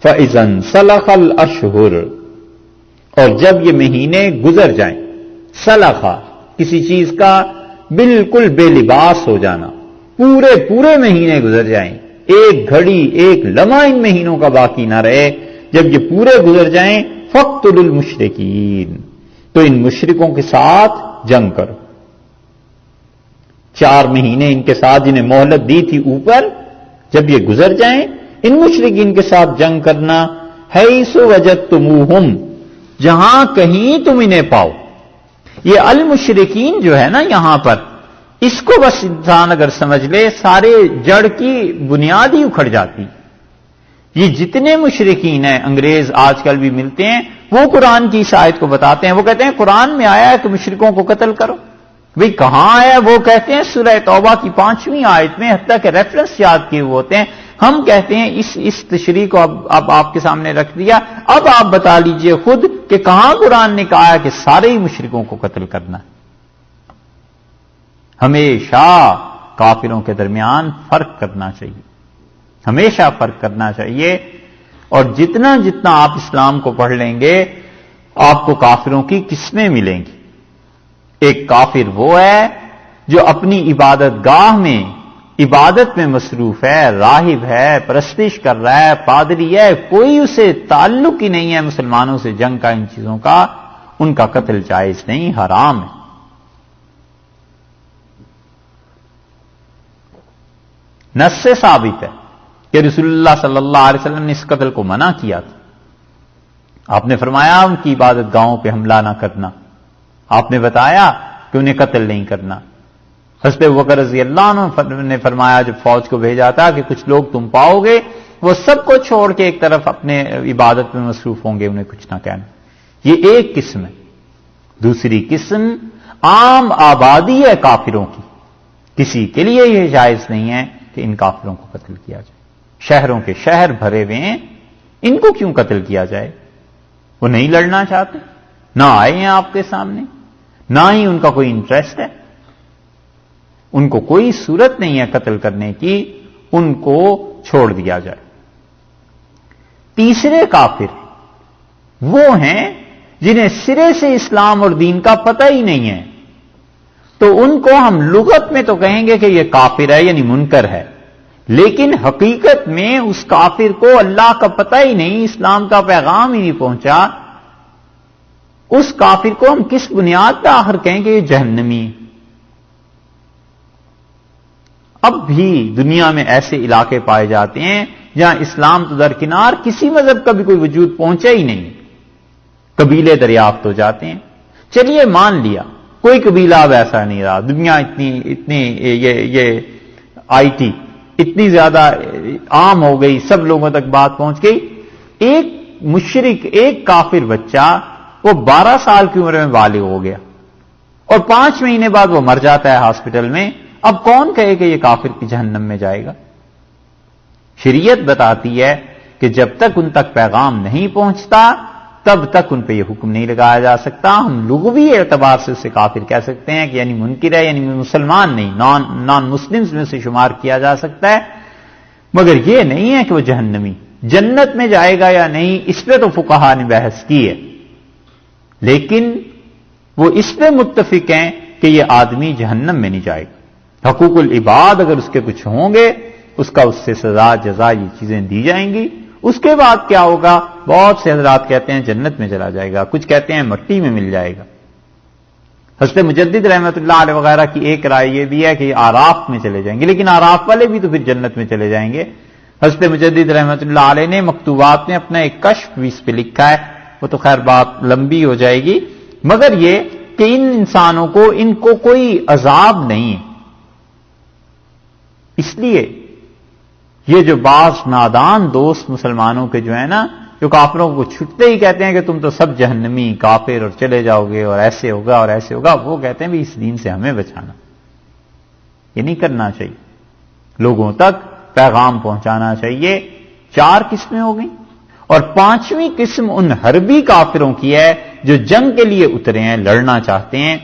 فَإِذَا انْسَلَخَ الْأَشْهُرُ، اور جب یہ مہینے گزر جائیں، سلخا کسی چیز کا بالکل بے لباس ہو جانا، پورے مہینے گزر جائیں، ایک گھڑی ایک لمحہ ان مہینوں کا باقی نہ رہے، جب یہ پورے گزر جائیں فَاقْتُلُوا الْمُشْرِكِينَ، تو ان مشرکوں کے ساتھ جنگ کرو۔ 4 مہینے ان کے ساتھ جنہیں مہلت دی تھی اوپر، جب یہ گزر جائیں ان مشرکین کے ساتھ جنگ کرنا، حیث وجدتموہم، جہاں کہیں تم انہیں پاؤ۔ یہ المشرکین جو ہے نا یہاں پر، اس کو بس انسان اگر سمجھ لے سارے جڑ کی بنیاد ہی اکھڑ جاتی۔ یہ جتنے مشرکین ہیں انگریز آج کل بھی ملتے ہیں، وہ قرآن کی اس آیت کو بتاتے ہیں، وہ کہتے ہیں قرآن میں آیا ہے کہ مشرکوں کو قتل کرو۔ بھئی کہاں آیا؟ وہ کہتے ہیں سورہ توبہ کی 5ویں آیت میں، حتیٰ کہ ریفرنس یاد کیے ہوئے ہوتے ہیں۔ ہم کہتے ہیں اس تشریح کو اب آپ کے سامنے رکھ دیا، اب آپ بتا لیجئے خود کہ کہاں قرآن نے کہا ہے کہ سارے ہی مشرکوں کو قتل کرنا ہے۔ ہمیشہ کافروں کے درمیان فرق کرنا چاہیے، ہمیشہ فرق کرنا چاہیے، اور جتنا آپ اسلام کو پڑھ لیں گے آپ کو کافروں کی قسمیں ملیں گی۔ ایک کافر وہ ہے جو اپنی عبادت گاہ میں عبادت میں مصروف ہے، راہب ہے، پرستش کر رہا ہے، پادری ہے، کوئی اسے تعلق ہی نہیں ہے مسلمانوں سے جنگ کا، ان چیزوں کا، ان کا قتل جائز نہیں، حرام ہے۔ نص سے ثابت ہے کہ رسول اللہ صلی اللہ علیہ وسلم نے اس قتل کو منع کیا تھا۔ آپ نے فرمایا ان کی عبادت گاہوں پہ حملہ نہ کرنا، آپ نے بتایا کہ انہیں قتل نہیں کرنا۔ حضرت ابوبکر رضی اللہ عنہ نے فرمایا جب فوج کو بھیجا تھا کہ کچھ لوگ تم پاؤ گے وہ سب کو چھوڑ کے ایک طرف اپنے عبادت میں مصروف ہوں گے، انہیں کچھ نہ کہنا۔ یہ ایک قسم ہے۔ دوسری قسم عام آبادی ہے کافروں کی، کسی کے لیے یہ جائز نہیں ہے کہ ان کافروں کو قتل کیا جائے۔ شہروں کے شہر بھرے ہوئے ہیں، ان کو کیوں قتل کیا جائے؟ وہ نہیں لڑنا چاہتے، نہ آئے ہیں آپ کے سامنے، نہ ہی ان کا کوئی انٹرسٹ ہے، ان کو کوئی صورت نہیں ہے قتل کرنے کی، ان کو چھوڑ دیا جائے۔ تیسرے کافر وہ ہیں جنہیں سرے سے اسلام اور دین کا پتہ ہی نہیں ہے، تو ان کو ہم لغت میں تو کہیں گے کہ یہ کافر ہے یعنی منکر ہے، لیکن حقیقت میں اس کافر کو اللہ کا پتہ ہی نہیں، اسلام کا پیغام ہی نہیں پہنچا، اس کافر کو ہم کس بنیاد پر آخر کہیں کہ یہ جہنمی ہے؟ اب بھی دنیا میں ایسے علاقے پائے جاتے ہیں جہاں اسلام تو درکنار، کسی مذہب کا بھی کوئی وجود پہنچا ہی نہیں، قبیلے دریافت ہو جاتے ہیں۔ چلیے مان لیا کوئی قبیلہ اب ایسا نہیں رہا، دنیا اتنی یہ آئی ٹی اتنی زیادہ عام ہو گئی، سب لوگوں تک بات پہنچ گئی۔ ایک مشرک، ایک کافر بچہ وہ 12 سال کی عمر میں بالغ ہو گیا اور 5 مہینے بعد وہ مر جاتا ہے ہاسپٹل میں، اب کون کہے کہ یہ کافر کی جہنم میں جائے گا؟ شریعت بتاتی ہے کہ جب تک ان تک پیغام نہیں پہنچتا تب تک ان پہ یہ حکم نہیں لگایا جا سکتا۔ ہم لغوی اعتبار سے اسے کافر کہہ سکتے ہیں کہ یعنی منکر ہے، یعنی مسلمان نہیں، نان مسلمز میں سے شمار کیا جا سکتا ہے، مگر یہ نہیں ہے کہ وہ جہنمی، جنت میں جائے گا یا نہیں اس پہ تو فقہا نے بحث کی ہے، لیکن وہ اس پہ متفق ہیں کہ یہ آدمی جہنم میں نہیں جائے گا۔ حقوق العباد اگر اس کے کچھ ہوں گے، اس کا اس سے سزا جزا یہ چیزیں دی جائیں گی۔ اس کے بعد کیا ہوگا؟ بہت سے حضرات کہتے ہیں جنت میں چلا جائے گا، کچھ کہتے ہیں مٹی میں مل جائے گا۔ حضرت مجدد رحمۃ اللہ علیہ وغیرہ کی ایک رائے یہ بھی ہے کہ یہ آراف میں چلے جائیں گے، لیکن آراف والے بھی تو پھر جنت میں چلے جائیں گے۔ حضرت مجدد رحمۃ اللہ علیہ نے مکتوبات میں اپنا ایک کشف بھی اس پہ لکھا ہے، وہ تو خیر بات لمبی ہو جائے گی، مگر یہ کہ ان انسانوں کو ان کو کوئی عذاب نہیں ہے۔ اس لیے یہ جو بعض نادان دوست مسلمانوں کے جو ہے نا، جو کافروں کو چھٹتے ہی کہتے ہیں کہ تم تو سب جہنمی کافر اور چلے جاؤ گے اور ایسے ہوگا اور ایسے ہوگا، وہ کہتے ہیں بھی اس دین سے ہمیں بچانا، یہ نہیں کرنا چاہیے، لوگوں تک پیغام پہنچانا چاہیے۔ 4 قسمیں ہو گئیں، اور 5ویں قسم ان حربی کافروں کی ہے جو جنگ کے لیے اترے ہیں، لڑنا چاہتے ہیں۔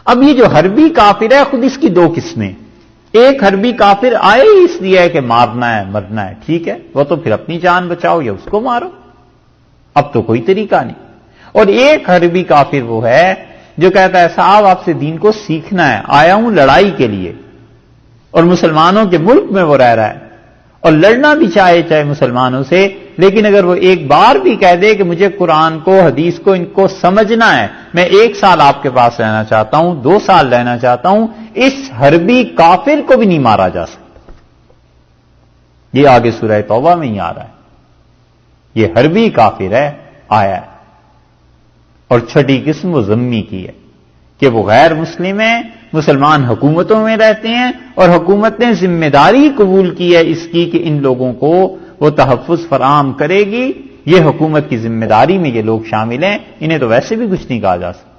اب یہ جو حربی کافر ہے خود اس کی 2 قسمیں، ایک حربی کافر آئے ہی اس لیے ہے کہ مارنا ہے مرنا ہے، ٹھیک ہے، وہ تو پھر اپنی جان بچاؤ یا اس کو مارو، اب تو کوئی طریقہ نہیں۔ اور ایک حربی کافر وہ ہے جو کہتا ہے صاحب آپ سے دین کو سیکھنا ہے، آیا ہوں لڑائی کے لیے، اور مسلمانوں کے ملک میں وہ رہ رہا ہے اور لڑنا بھی چاہے مسلمانوں سے، لیکن اگر وہ ایک بار بھی کہہ دے کہ مجھے قرآن کو حدیث کو ان کو سمجھنا ہے، میں 1 سال آپ کے پاس رہنا چاہتا ہوں، 2 سال رہنا چاہتا ہوں، اس حربی کافر کو بھی نہیں مارا جا سکتا۔ یہ آگے سورہ توبہ میں ہی آ رہا ہے، یہ حربی کافر ہے آیا ہے۔ اور چھٹی قسم وہ ذمی کی ہے کہ وہ غیر مسلم ہیں، مسلمان حکومتوں میں رہتے ہیں اور حکومت نے ذمہ داری قبول کی ہے اس کی کہ ان لوگوں کو وہ تحفظ فراہم کرے گی، یہ حکومت کی ذمہ داری میں یہ لوگ شامل ہیں، انہیں تو ویسے بھی کچھ نہیں کہا جا سکتا۔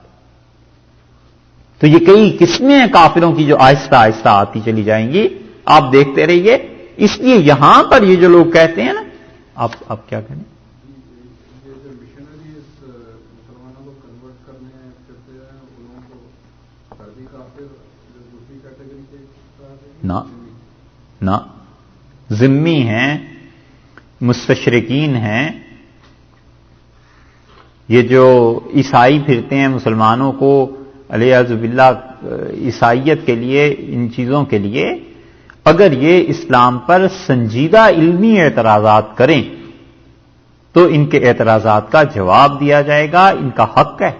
تو یہ کئی قسمیں ہیں کافروں کی جو آہستہ آہستہ آتی چلی جائیں گی، آپ دیکھتے رہیے۔ اس لیے یہاں پر یہ جو لوگ کہتے ہیں نا، آپ کیا کہیں؟ نہ ذمی ہیں، مستشرقین ہیں، یہ جو عیسائی پھرتے ہیں مسلمانوں کو علیہ باللہ عیسائیت کے لیے، ان چیزوں کے لیے، اگر یہ اسلام پر سنجیدہ علمی اعتراضات کریں تو ان کے اعتراضات کا جواب دیا جائے گا، ان کا حق ہے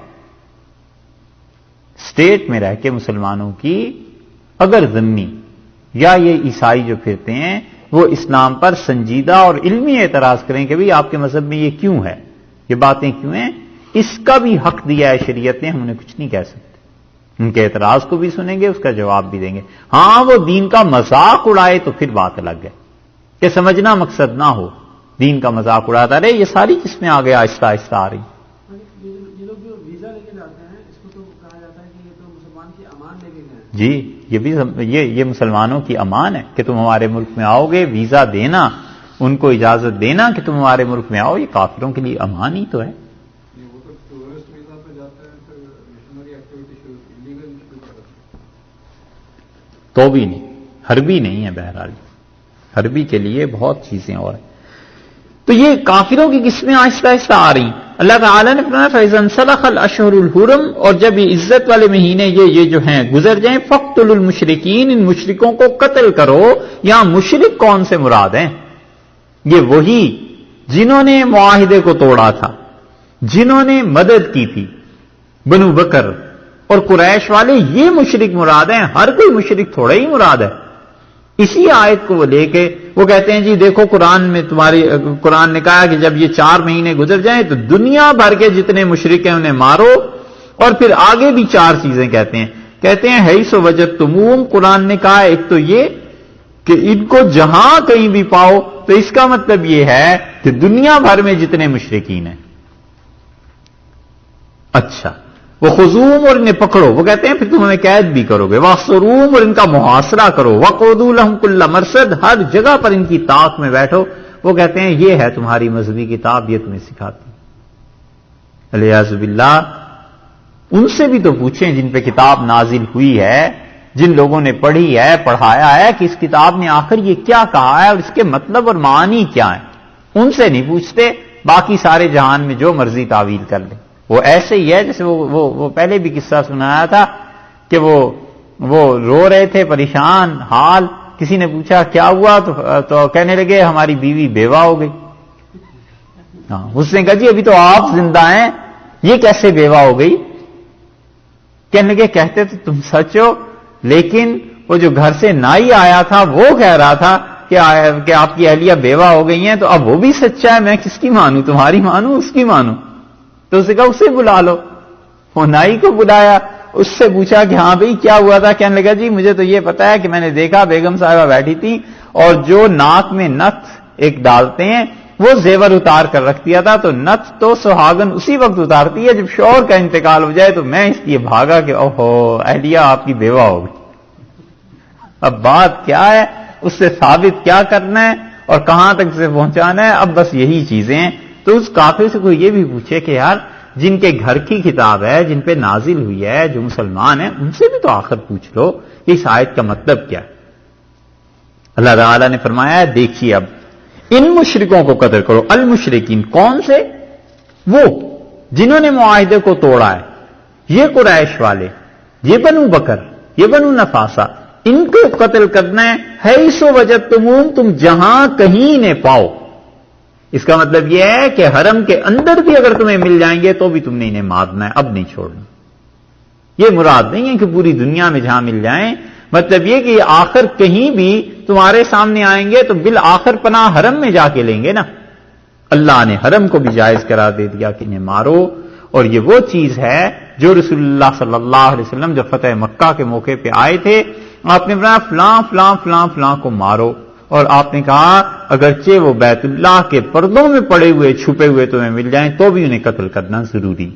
اسٹیٹ میں رہ کے مسلمانوں کی۔ اگر ذمی یا یہ عیسائی جو پھرتے ہیں وہ اسلام پر سنجیدہ اور علمی اعتراض کریں کہ بھئی آپ کے مذہب میں یہ کیوں ہے، یہ باتیں کیوں ہیں، اس کا بھی حق دیا ہے شریعت نے، ہم انہیں کچھ نہیں کہہ سکتے۔ ان کے اعتراض کو بھی سنیں گے، اس کا جواب بھی دیں گے۔ ہاں وہ دین کا مذاق اڑائے تو پھر بات الگ ہے کہ سمجھنا مقصد نہ ہو، دین کا مذاق اڑاتا رہے۔ یہ ساری قسمیں آگے آہستہ آہستہ آ رہی۔ یہ لوگ جو ویزا لے کے جاتے ہیں اس کو تو کہا جاتا ہے کہ یہ تو مسلمان کی امان لے کے گئے ہیں۔ جی یہ بھی یہ مسلمانوں کی امان ہے کہ تم ہمارے ملک میں آؤ گے، ویزا دینا، ان کو اجازت دینا کہ تم ہمارے ملک میں آؤ، یہ کافروں کے لیے امان ہی تو ہے۔ تو بھی نہیں، حربی نہیں ہے، بہرحال حربی کے لیے بہت چیزیں اور ہیں۔ تو یہ کافروں کی قسمیں آہستہ آہستہ آ رہی۔ اللہ تعالیٰ نے فرمایا فَإِذَا انْسَلَخَ الْأَشْهُرُ الْحُرُمُ، اور جب یہ عزت والے مہینے یہ جو ہیں گزر جائیں، فَاقْتُلُوا الْمُشْرِكِينَ، ان مشرکوں کو قتل کرو۔ یہاں مشرک کون سے مراد ہیں؟ یہ وہی جنہوں نے معاہدے کو توڑا تھا، جنہوں نے مدد کی تھی، بنو بکر اور قریش والے، یہ مشرک مراد ہیں، ہر کوئی مشرک تھوڑا ہی مراد ہے۔ اسی آیت کو وہ لے کے وہ کہتے ہیں جی دیکھو قرآن نے کہا کہ جب یہ 4 مہینے گزر جائیں تو دنیا بھر کے جتنے مشرک ہیں انہیں مارو، اور پھر آگے بھی 4 چیزیں کہتے ہیں حیث وجدتموہم، قرآن نے کہا ایک تو یہ کہ ان کو جہاں کہیں بھی پاؤ، تو اس کا مطلب یہ ہے کہ دنیا بھر میں جتنے مشرکین ہیں۔ اچھا وہ خذوہم، اور انہیں پکڑو، وہ کہتے ہیں پھر تم ہمیں قید بھی کرو گے، واحصروہم، اور ان کا محاصرہ کرو، وقعدوا لہم کل مرصد، ہر جگہ پر ان کی طاق میں بیٹھو۔ وہ کہتے ہیں یہ ہے تمہاری مذہبی کتاب، یہ تمہیں سکھاتی۔ علیہ باللہ ان سے بھی تو پوچھیں جن پہ کتاب نازل ہوئی ہے، جن لوگوں نے پڑھی ہے، پڑھایا ہے کہ اس کتاب نے آخر یہ کیا کہا ہے اور اس کے مطلب اور معانی کیا ہیں، ان سے نہیں پوچھتے، باقی سارے جہان میں جو مرضی تعویل کر لیں۔ وہ ایسے ہی ہے جیسے وہ پہلے بھی قصہ سنایا تھا کہ وہ رو رہے تھے، پریشان حال، کسی نے پوچھا کیا ہوا تو کہنے لگے ہماری بیوی بیوہ ہو گئی۔ ہاں اس نے کہا جی ابھی تو آپ زندہ ہیں، یہ کیسے بیوہ ہو گئی؟ کہنے لگے کہتے تو تم سچ ہو، لیکن وہ جو گھر سے نائی آیا تھا وہ کہہ رہا تھا کہ آپ کی اہلیہ بیوہ ہو گئی ہیں، تو اب وہ بھی سچا ہے، میں کس کی مانوں، تمہاری مانوں اس کی مانوں؟ تو اسے کہا اسے بلا لو، وہ نائی کو بلایا، اس سے پوچھا کہ ہاں بھئی کیا ہوا تھا؟ کہنے لگا جی مجھے تو یہ پتا ہے کہ میں نے دیکھا بیگم صاحبہ بیٹھی تھی اور جو ناک میں نتھ ایک ڈالتے ہیں وہ زیور اتار کر رکھ دیا تھا، تو نتھ تو سہاگن اسی وقت اتارتی ہے جب شوہر کا انتقال ہو جائے، تو میں اس لیے بھاگا کہ اوہو اہلیہ آپ کی بیوہ ہو گئی۔ اب بات کیا ہے، اس سے ثابت کیا کرنا ہے اور کہاں تک اسے پہنچانا ہے، اب بس یہی چیزیں ہیں۔ تو اس کافر سے کوئی یہ بھی پوچھے کہ یار جن کے گھر کی کتاب ہے، جن پہ نازل ہوئی ہے، جو مسلمان ہیں، ان سے بھی تو آخر پوچھ لو کہ اس آیت کا مطلب کیا ہے۔ اللہ تعالیٰ نے فرمایا دیکھیے اب ان مشرکوں کو قتل کرو. المشرکین کون سے؟ وہ جنہوں نے معاہدے کو توڑا ہے. یہ قریش والے، یہ بنو بکر، یہ بنو نفاسہ، ان کو قتل کرنا ہے. حیث وجدتموہم، تم جہاں کہیں انہیں پاؤ. اس کا مطلب یہ ہے کہ حرم کے اندر بھی اگر تمہیں مل جائیں گے تو بھی تم نے انہیں مارنا ہے، اب نہیں چھوڑنا. یہ مراد نہیں ہے کہ پوری دنیا میں جہاں مل جائیں، مطلب یہ کہ آخر کہیں بھی تمہارے سامنے آئیں گے تو بالآخر پناہ حرم میں جا کے لیں گے نا. اللہ نے حرم کو بھی جائز قرار دے دیا کہ انہیں مارو. اور یہ وہ چیز ہے جو رسول اللہ صلی اللہ علیہ وسلم جب فتح مکہ کے موقع پہ آئے تھے، آپ نے فرمایا فلاں فلاں فلاں فلاں کو مارو. اور آپ نے کہا اگرچہ وہ بیت اللہ کے پردوں میں پڑے ہوئے چھپے ہوئے تمہیں مل جائیں تو بھی انہیں قتل کرنا ضروری.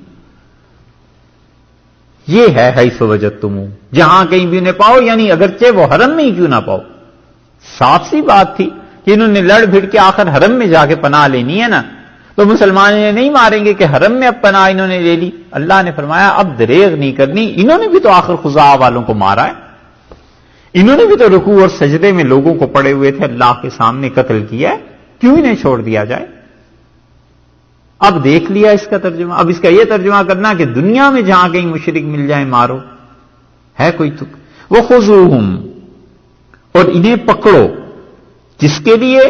یہ ہے حیث وجدتموہ، جہاں کہیں بھی انہیں پاؤ، یعنی اگرچہ وہ حرم میں ہی کیوں نہ پاؤ. صاف سی بات تھی کہ انہوں نے لڑ بھڑ کے آخر حرم میں جا کے پناہ لینی ہے نا، تو مسلمان انہیں نہیں ماریں گے کہ حرم میں اب پناہ انہوں نے لے لی. اللہ نے فرمایا اب دریغ نہیں کرنی، انہوں نے بھی تو آخر خزاعہ والوں کو مارا ہے، انہوں نے بھی تو رکوع اور سجدے میں لوگوں کو پڑے ہوئے تھے اللہ کے سامنے قتل کیا ہے، کیوں انہیں چھوڑ دیا جائے. اب دیکھ لیا اس کا ترجمہ. اب اس کا یہ ترجمہ کرنا کہ دنیا میں جہاں کہیں مشرک مل جائیں مارو، ہے کوئی تک. وخذوہم، اور انہیں پکڑو. جس کے لیے؟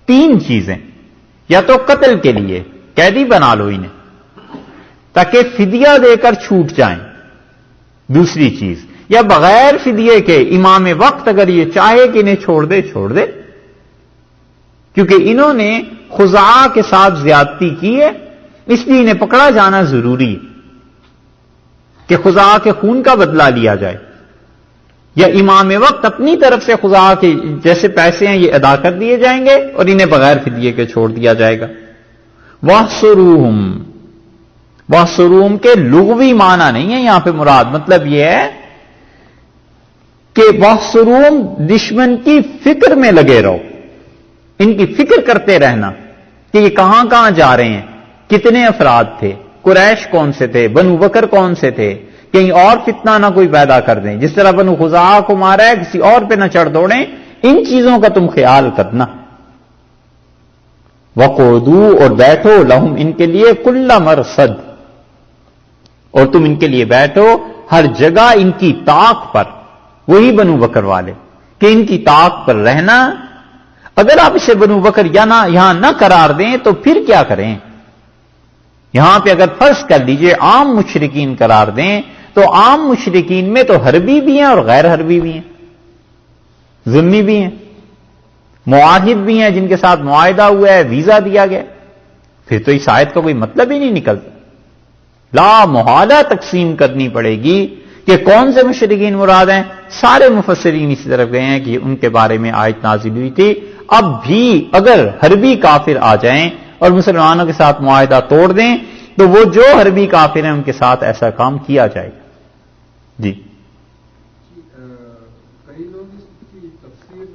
تین چیزیں. یا تو قتل کے لیے قیدی بنا لو انہیں تاکہ فدیہ دے کر چھوٹ جائیں. دوسری چیز، یا بغیر فدیے کے امام وقت اگر یہ چاہے کہ انہیں چھوڑ دے چھوڑ دے، کیونکہ انہوں نے خزاعہ کے ساتھ زیادتی کی ہے، اس لیے انہیں پکڑا جانا ضروری ہے کہ خزاعہ کے خون کا بدلہ لیا جائے. یا امام وقت اپنی طرف سے خزاعہ کے جیسے پیسے ہیں یہ ادا کر دیے جائیں گے اور انہیں بغیر فدیے کے چھوڑ دیا جائے گا. واحصروہم، واحصروہم کے لغوی معنی نہیں ہے یہاں پہ مراد، مطلب یہ ہے کہ واحصروہم دشمن کی فکر میں لگے رہو، ان کی فکر کرتے رہنا کہ یہ کہاں کہاں جا رہے ہیں، کتنے افراد تھے، قریش کون سے تھے، بنو بکر کون سے تھے، کہیں اور فتنہ نہ کوئی پیدا کر دیں. جس طرح بنو خزاعہ کو مارا ہے کسی اور پہ نہ چڑھ دوڑیں، ان چیزوں کا تم خیال کرنا. وقعدوا، اور بیٹھو، لہم، ان کے لیے، کل مرصد، اور تم ان کے لیے بیٹھو ہر جگہ ان کی طاق پر. وہی بنو بکر والے کہ ان کی طاق پر رہنا. اگر آپ اسے بنو بکر یا نہ یہاں نہ قرار دیں تو پھر کیا کریں؟ یہاں پہ اگر فرض کر لیجئے عام مشرکین قرار دیں تو عام مشرکین میں تو حربی بھی ہیں اور غیر حربی بھی ہیں، ذمی بھی ہیں، معاہد بھی ہیں جن کے ساتھ معاہدہ ہوا ہے، ویزا دیا گیا. پھر تو اس آیت کا کوئی مطلب ہی نہیں نکلتا. لا محالہ تقسیم کرنی پڑے گی کہ کون سے مشرکین مراد ہیں. سارے مفسرین اسی طرف گئے ہیں کہ ان کے بارے میں آیت نازل ہوئی تھی. اب بھی اگر حربی کافر آ جائیں اور مسلمانوں کے ساتھ معاہدہ توڑ دیں تو وہ جو حربی کافر ہیں ان کے ساتھ ایسا کام کیا جائے گا. جی کئی لوگ اس کی تفسیر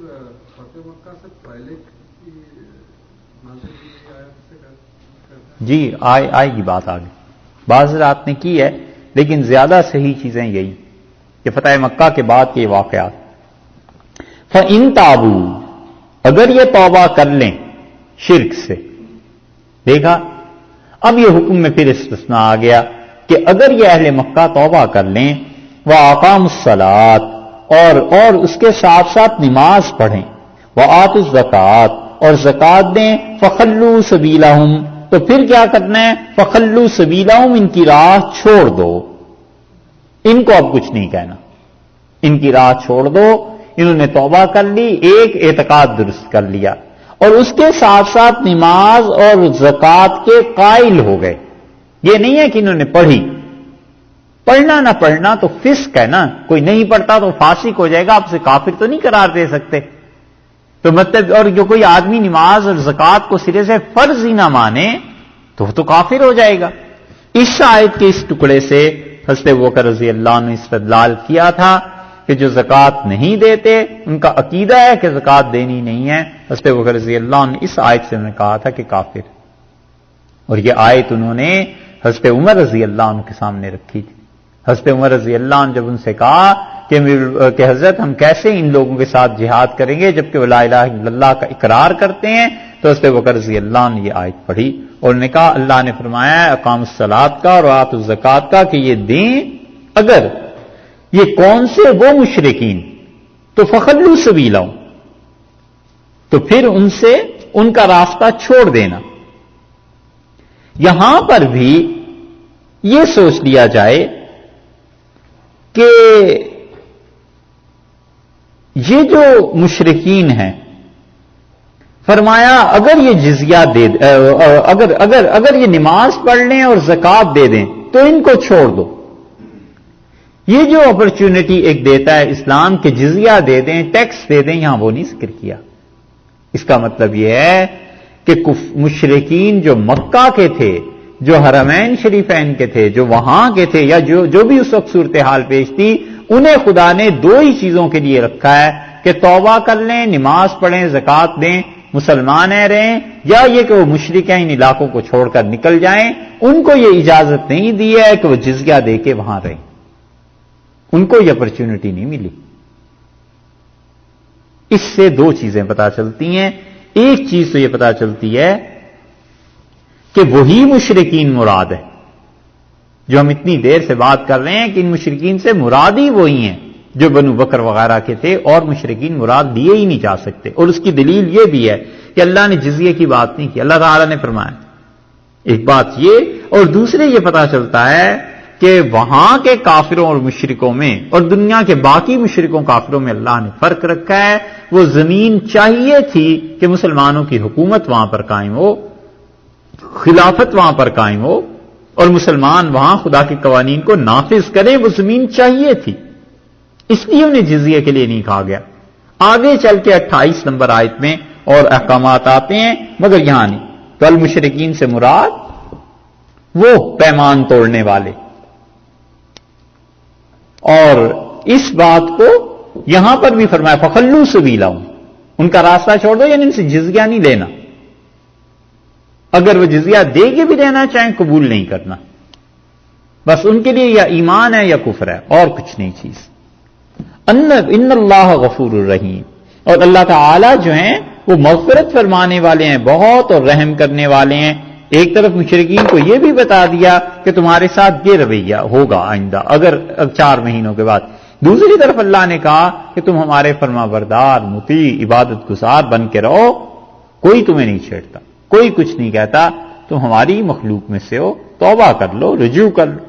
فتح مکہ سے پہلے کی نازل ہوئی آیت سے کرتے ہیں. جی آئے گی بات آگے. بعض رات نے کی ہے لیکن زیادہ صحیح چیزیں یہی کہ فتح مکہ کے بعد کے واقعات. فَإِن تَابُوا، اگر یہ توبہ کر لیں شرک سے. دیکھا اب یہ حکم میں پھر استثناء آ گیا کہ اگر یہ اہل مکہ توبہ کر لیں، وَأَقَامُوا الصَّلَاةَ، اور اس کے ساتھ ساتھ نماز پڑھیں، وَآتُوا الزَّکَاةَ، اور زکات دیں، فَخَلُّوا سَبِیلَهُمْ، تو پھر کیا کرنا ہے؟ فَخَلُّوا سَبِیلَهُمْ، ان کی راہ چھوڑ دو. ان کو اب کچھ نہیں کہنا، ان کی راہ چھوڑ دو. انہوں نے توبہ کر لی، ایک اعتقاد درست کر لیا اور اس کے ساتھ ساتھ نماز اور زکات کے قائل ہو گئے. یہ نہیں ہے کہ انہوں نے پڑھی. پڑھنا نہ پڑھنا تو فسق ہے نا، کوئی نہیں پڑھتا تو فاسق ہو جائے گا، آپ سے کافر تو نہیں قرار دے سکتے. تو مطلب اور جو کوئی آدمی نماز اور زکات کو سرے سے فرض ہی نہ مانے تو وہ تو کافر ہو جائے گا. اس آیت کے اس ٹکڑے سے حضرت ابوبکر رضی اللہ عنہ استدلال کیا تھا کہ جو زکات نہیں دیتے ان کا عقیدہ ہے کہ زکات دینی نہیں ہے. حضرت ابوبکر رضی اللہ عنہ اس آیت سے انہوں نے کہا تھا کہ کافر. اور یہ آیت انہوں نے حضرت عمر رضی اللہ عنہ کے سامنے رکھی تھی. حضرت عمر رضی اللہ عنہ جب ان سے کہا کہ حضرت ہم کیسے ان لوگوں کے ساتھ جہاد کریں گے جبکہ وہ لا الہ الا اللہ کا اقرار کرتے ہیں. تو اس پہ بکر رضی اللہ نے یہ آیت پڑھی اور نے کہا اللہ نے فرمایا اقام الصلاۃ کا اور آتوا الزکات کا کہ یہ دیں اگر یہ کون سے وہ مشرکین تو فخلوا سبیلہم تو پھر ان سے ان کا راستہ چھوڑ دینا. یہاں پر بھی یہ سوچ لیا جائے کہ یہ جو مشرکین ہیں فرمایا اگر یہ جزیہ دے اگر یہ نماز پڑھ لیں اور زکات دے دیں تو ان کو چھوڑ دو. یہ جو اپرچونٹی ایک دیتا ہے اسلام کہ جزیہ دے دیں ٹیکس دے دیں یہاں وہ نہیں ذکر کیا. اس کا مطلب یہ ہے کہ مشرکین جو مکہ کے تھے جو حرمین شریفین کے تھے جو وہاں کے تھے یا جو بھی اس وقت صورتحال پیش تھی انہیں خدا نے دو ہی چیزوں کے لیے رکھا ہے کہ توبہ کر لیں نماز پڑھیں زکات دیں مسلمان رہیں یا یہ کہ وہ مشرکین ان علاقوں کو چھوڑ کر نکل جائیں. ان کو یہ اجازت نہیں دی ہے کہ وہ جزیہ دے کے وہاں رہیں. ان کو یہ اپرچونٹی نہیں ملی. اس سے دو چیزیں پتہ چلتی ہیں. ایک چیز تو یہ پتہ چلتی ہے کہ وہی مشرکین مراد ہے جو ہم اتنی دیر سے بات کر رہے ہیں کہ ان مشرکین سے مراد ہی وہی ہیں جو بنو بکر وغیرہ کے تھے اور مشرکین مراد لیے ہی نہیں جا سکتے. اور اس کی دلیل یہ بھی ہے کہ اللہ نے جزیے کی بات نہیں کی. اللہ تعالی نے فرمایا ایک بات یہ اور دوسرے یہ پتہ چلتا ہے کہ وہاں کے کافروں اور مشرکوں میں اور دنیا کے باقی مشرکوں کافروں میں اللہ نے فرق رکھا ہے. وہ زمین چاہیے تھی کہ مسلمانوں کی حکومت وہاں پر قائم ہو خلافت وہاں پر قائم ہو اور مسلمان وہاں خدا کے قوانین کو نافذ کریں. وہ زمین چاہیے تھی اس لیے انہیں جزیے کے لیے نہیں کہا گیا. آگے چل کے 28 نمبر آیت میں اور احکامات آتے ہیں مگر یہاں نہیں. تو المشرکین سے مراد وہ پیمان توڑنے والے. اور اس بات کو یہاں پر بھی فرمایا فخلوا سبیلہم ان کا راستہ چھوڑ دو یعنی ان سے جزیہ نہیں لینا. اگر وہ جزیہ دے کے بھی دینا چاہیں قبول نہیں کرنا. بس ان کے لیے یا ایمان ہے یا کفر ہے اور کچھ نہیں چیز. ان اللہ غفور الرحیم اور اللہ تعالی جو ہیں وہ مغفرت فرمانے والے ہیں بہت اور رحم کرنے والے ہیں. ایک طرف مشرکین کو یہ بھی بتا دیا کہ تمہارے ساتھ یہ رویہ ہوگا آئندہ اگر 4 مہینوں کے بعد. دوسری طرف اللہ نے کہا کہ تم ہمارے فرما بردار مطیع عبادت گزار بن کے رہو. کوئی تمہیں نہیں چھیڑتا کوئی کچھ نہیں کہتا تم ہماری مخلوق میں سے ہو توبہ کر لو رجوع کر لو.